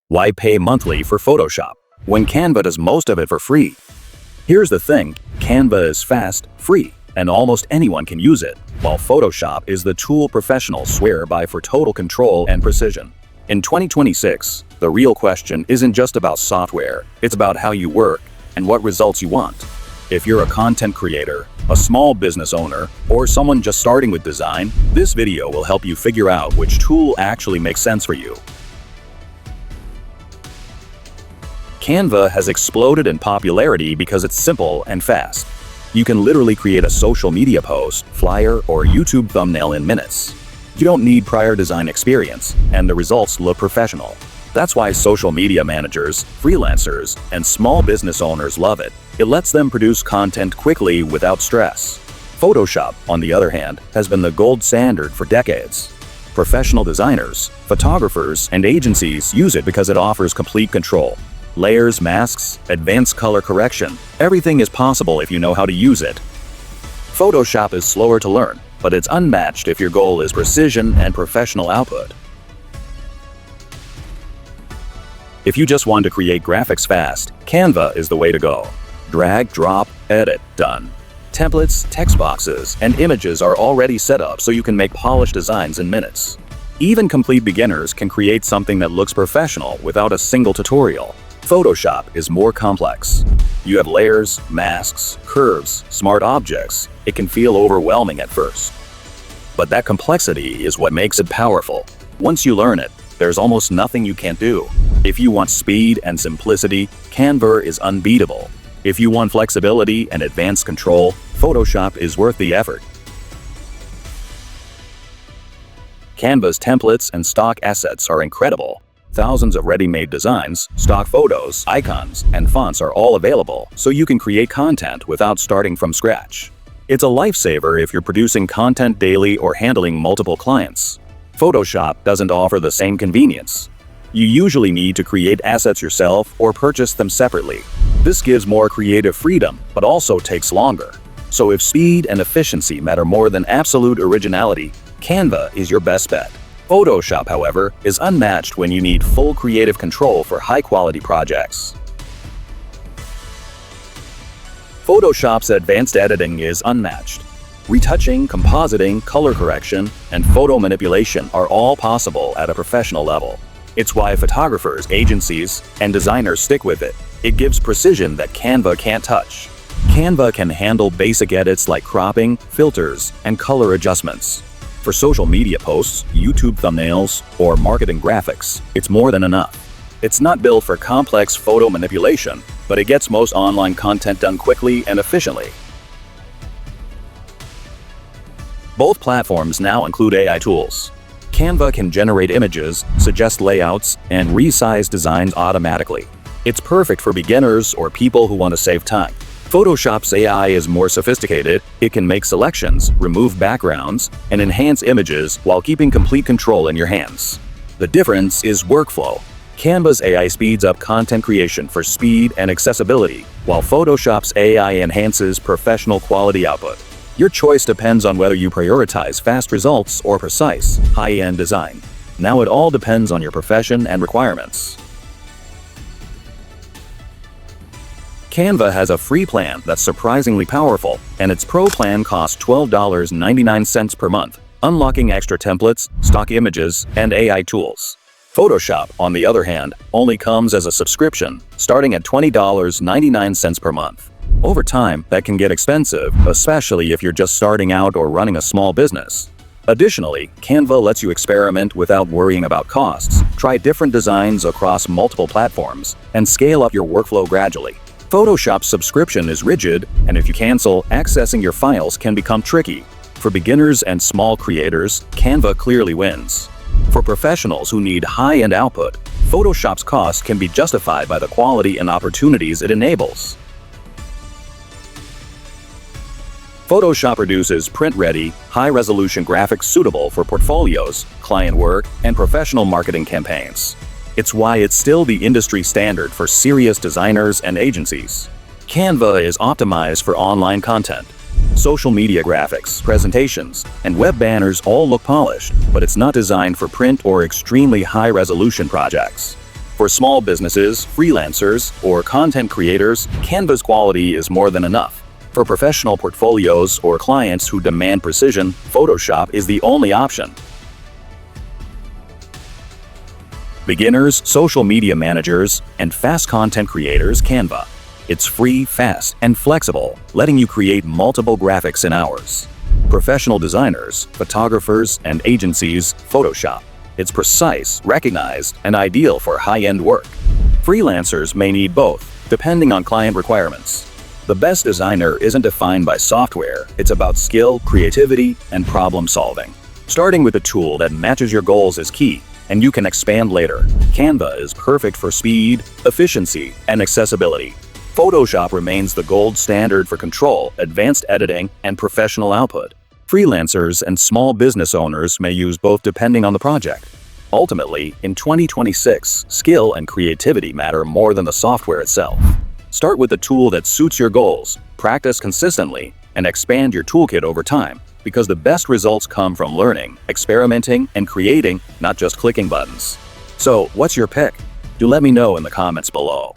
Why pay monthly for Photoshop when Canva does most of it for free? Here's the thing, Canva is fast, free, and almost anyone can use it, while Photoshop is the tool professionals swear by for total control and precision. In 2026, the real question isn't just about software, it's about how you work and what results you want. If you're a content creator, a small business owner, or someone just starting with design, this video will help you figure out which tool actually makes sense for you. Canva has exploded in popularity because it's simple and fast. You can literally create a social media post, flyer, or YouTube thumbnail in minutes. You don't need prior design experience, and the results look professional. That's why social media managers, freelancers, and small business owners love it. It lets them produce content quickly without stress. Photoshop, on the other hand, has been the gold standard for decades. Professional designers, photographers, and agencies use it because it offers complete control. Layers, masks, advanced color correction, everything is possible if you know how to use it. Photoshop is slower to learn, but it's unmatched if your goal is precision and professional output. If you just want to create graphics fast, Canva is the way to go. Drag, drop, edit, done. Templates, text boxes, and images are already set up so you can make polished designs in minutes. Even complete beginners can create something that looks professional without a single tutorial. Photoshop is more complex. You have layers, masks, curves, smart objects. It can feel overwhelming at first. But that complexity is what makes it powerful. Once you learn it, there's almost nothing you can't do. If you want speed and simplicity, Canva is unbeatable. If you want flexibility and advanced control, Photoshop is worth the effort. Canva's templates and stock assets are incredible. Thousands of ready-made designs, stock photos, icons, and fonts are all available, so you can create content without starting from scratch. It's a lifesaver if you're producing content daily or handling multiple clients. Photoshop doesn't offer the same convenience. You usually need to create assets yourself or purchase them separately. This gives more creative freedom, but also takes longer. So if speed and efficiency matter more than absolute originality, Canva is your best bet. Photoshop, however, is unmatched when you need full creative control for high-quality projects. Photoshop's advanced editing is unmatched. Retouching, compositing, color correction, and photo manipulation are all possible at a professional level. It's why photographers, agencies, and designers stick with it. It gives precision that Canva can't touch. Canva can handle basic edits like cropping, filters, and color adjustments. For social media posts, YouTube thumbnails, or marketing graphics, it's more than enough. It's not built for complex photo manipulation, but it gets most online content done quickly and efficiently. Both platforms now include AI tools. Canva can generate images, suggest layouts, and resize designs automatically. It's perfect for beginners or people who want to save time. Photoshop's AI is more sophisticated. It can make selections, remove backgrounds, and enhance images while keeping complete control in your hands. The difference is workflow. Canva's AI speeds up content creation for speed and accessibility, while Photoshop's AI enhances professional quality output. Your choice depends on whether you prioritize fast results or precise, high-end design. Now it all depends on your profession and requirements. Canva has a free plan that's surprisingly powerful, and its Pro plan costs $12.99 per month, unlocking extra templates, stock images, and AI tools. Photoshop, on the other hand, only comes as a subscription, starting at $20.99 per month. Over time, that can get expensive, especially if you're just starting out or running a small business. Additionally, Canva lets you experiment without worrying about costs, try different designs across multiple platforms, and scale up your workflow gradually. Photoshop's subscription is rigid, and if you cancel, accessing your files can become tricky. For beginners and small creators, Canva clearly wins. For professionals who need high-end output, Photoshop's cost can be justified by the quality and opportunities it enables. Photoshop produces print-ready, high-resolution graphics suitable for portfolios, client work, and professional marketing campaigns. It's why it's still the industry standard for serious designers and agencies. Canva is optimized for online content. Social media graphics, presentations, and web banners all look polished, but it's not designed for print or extremely high-resolution projects. For small businesses, freelancers, or content creators, Canva's quality is more than enough. For professional portfolios or clients who demand precision, Photoshop is the only option. Beginners, social media managers, and fast content creators, Canva. It's free, fast, and flexible, letting you create multiple graphics in hours. Professional designers, photographers, and agencies, Photoshop. It's precise, recognized, and ideal for high-end work. Freelancers may need both, depending on client requirements. The best designer isn't defined by software, it's about skill, creativity, and problem solving. Starting with a tool that matches your goals is key, and you can expand later. Canva is perfect for speed, efficiency, and accessibility. Photoshop remains the gold standard for control, advanced editing, and professional output. Freelancers and small business owners may use both depending on the project. Ultimately, in 2026, skill and creativity matter more than the software itself. Start with a tool that suits your goals, practice consistently, and expand your toolkit over time, because the best results come from learning, experimenting, and creating, not just clicking buttons. So, what's your pick? Do let me know in the comments below.